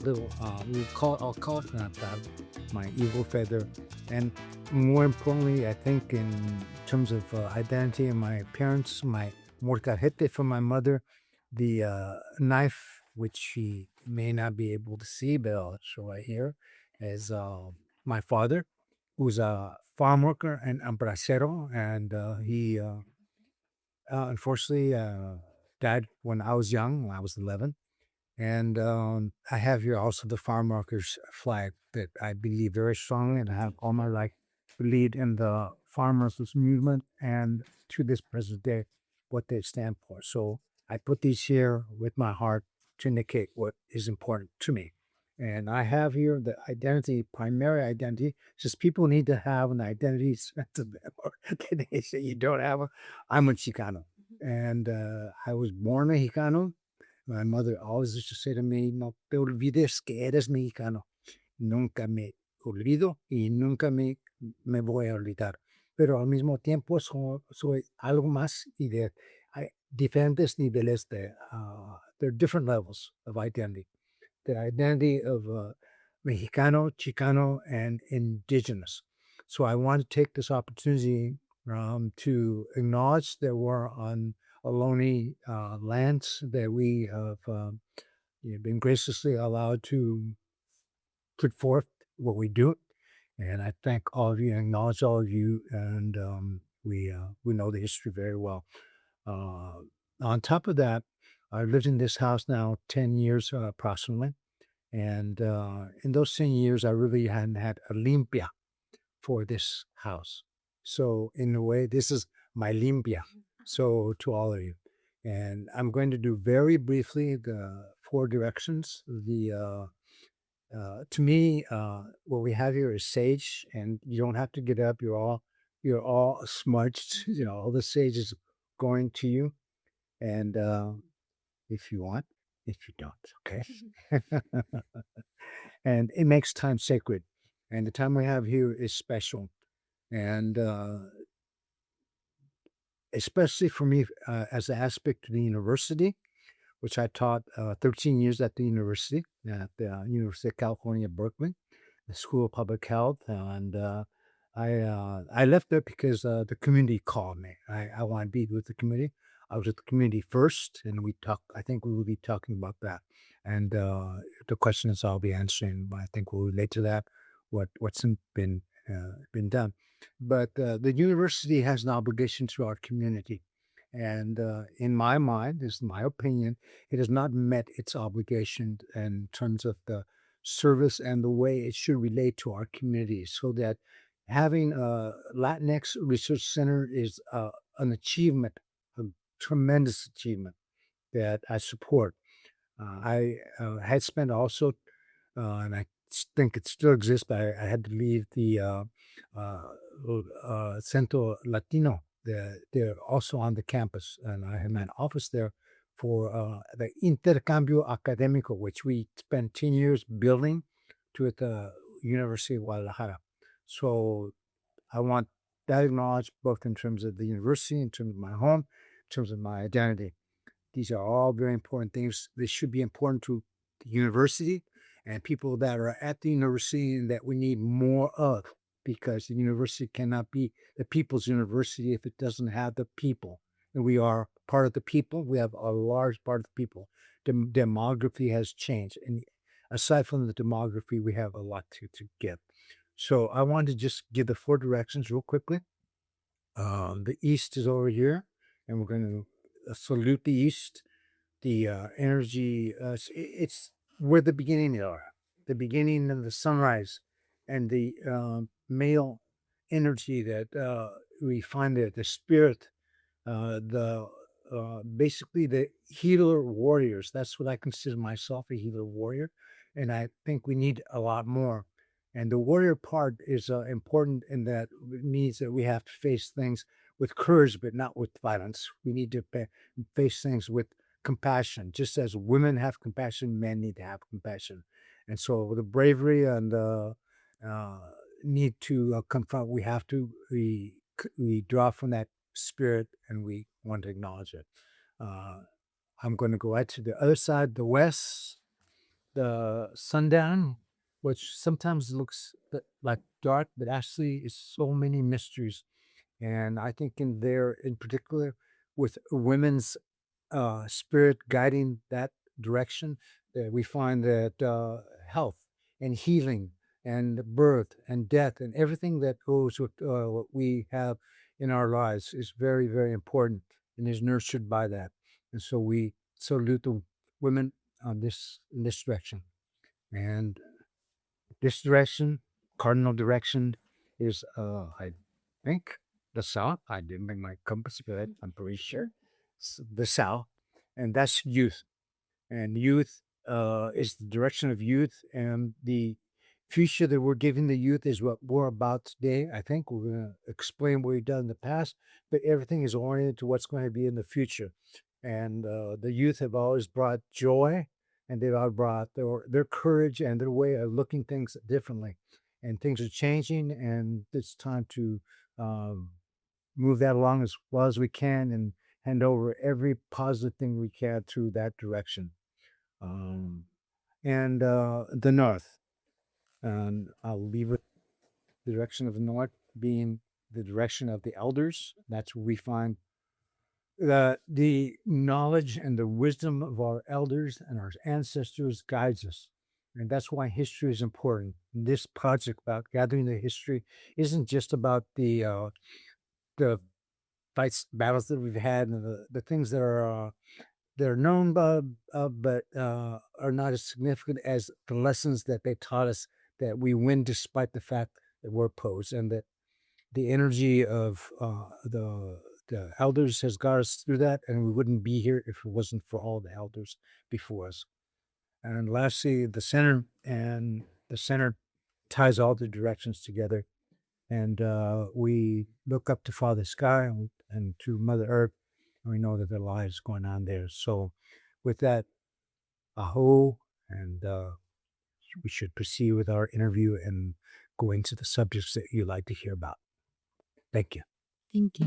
little, I'll call it that, my eagle feather. And more importantly, I think in terms of identity and my parents, my molcajete from my mother, the knife, which she may not be able to see, but I'll show right here, is my father, who's a farm worker and a bracero. And he unfortunately died when I was young, when I was 11. And I have here also the farm workers flag that I believe very strongly and I have all my life believed in the farmers movement and to this present day what they stand for. So I put these here with my heart to indicate what is important to me. And I have here the identity, primary identity. Just people need to have an identity to them, or they say you don't have a. I'm a Chicano, and I was born a Chicano. My mother always used to say to me, no te olvides que eres mexicano. Nunca me olvido y nunca me voy a olvidar. Pero al mismo tiempo soy algo más y hay diferentes niveles there are different levels of identity. The identity of Mexicano, Chicano, and indigenous. So I want to take this opportunity to acknowledge that we're on Ohlone lands that we have been graciously allowed to put forth what we do. And I thank all of you and acknowledge all of you. And we know the history very well. Uh, on top of that, I've lived in this house now 10 years approximately. And in those 10 years, I really hadn't had a limpia for this house. So, in a way, this is my limpia. So, to all of you. And I'm going to do very briefly the four directions. To me, what we have here is sage, and you don't have to get up. You're all smudged. You know, all the sage is going to you. And if you want, if you don't, okay. And it makes time sacred. And the time we have here is special. And especially for me as an aspect to the university, which I taught 13 years at the university, at the University of California, Berkeley, the School of Public Health. And I left there because the community called me. I want to be with the community. I was with the community first, and I think we will be talking about that. And the questions I'll be answering, I think will relate to that, what's been done. But the university has an obligation to our community. And in my mind, this is my opinion, it has not met its obligation in terms of the service and the way it should relate to our community. So that having a Latinx Research Center is an achievement, a tremendous achievement that I support. I had spent also, and I think it still exists, but I had to leave the Centro Latino. They're also on the campus, and I had my office there for the Intercambio Académico, which we spent 10 years building to at the University of Guadalajara. So I want that acknowledged both in terms of the university, in terms of my home, in terms of my identity. These are all very important things. This should be important to the university and people that are at the university and that we need more of, because the university cannot be the people's university if it doesn't have the people. And we are part of the people. We have a large part of the people. The demography has changed. And aside from the demography, we have a lot to give. So I want to just give the four directions real quickly. The east is over here, and we're going to salute the east. The energy, it's where the beginning are, the beginning of the sunrise, and the male energy that we find there, the spirit, the basically the healer warriors. That's what I consider myself, a healer warrior, and I think we need a lot more. And the warrior part is important in that it means that we have to face things with courage, but not with violence. We need to face things with compassion. Just as women have compassion, men need to have compassion. And so the bravery and uh, need to confront, we draw from that spirit and we want to acknowledge it. Uh, I'm going to go right to the other side, the west. the sundown, which sometimes looks like dark, but actually is so many mysteries. And I think in there, in particular, with women's spirit guiding that direction, we find that health and healing and birth and death and everything that goes with what we have in our lives is very, very important and is nurtured by that. And so we salute the women on this in this direction. And this direction, cardinal direction, is I think the south. I didn't bring my compass, but I'm pretty sure the south, and that's youth. And youth is the direction of youth, and the future that we're giving the youth is what we're about today. I think we're going to explain what we've done in the past, but everything is oriented to what's going to be in the future. And the youth have always brought joy, and they've all brought their courage and their way of looking things differently. And things are changing, and it's time to um, move that along as well as we can and hand over every positive thing we can to that direction. Um, and the north, and I'll leave it the direction of the north being the direction of the elders. That's where we find the knowledge and the wisdom of our elders and our ancestors guides us. And that's why history is important. This project about gathering the history isn't just about the fights, battles that we've had, and the things that are they're known but are not as significant as the lessons that they taught us that we win despite the fact that we're opposed, and that the energy of the elders has got us through that, and we wouldn't be here if it wasn't for all the elders before us. And lastly, the center ties all the directions together, and we look up to Father Sky and to Mother Earth, and we know that there are lives going on there. So, with that, aho, and we should proceed with our interview and go into the subjects that you like to hear about. Thank you. Thank you.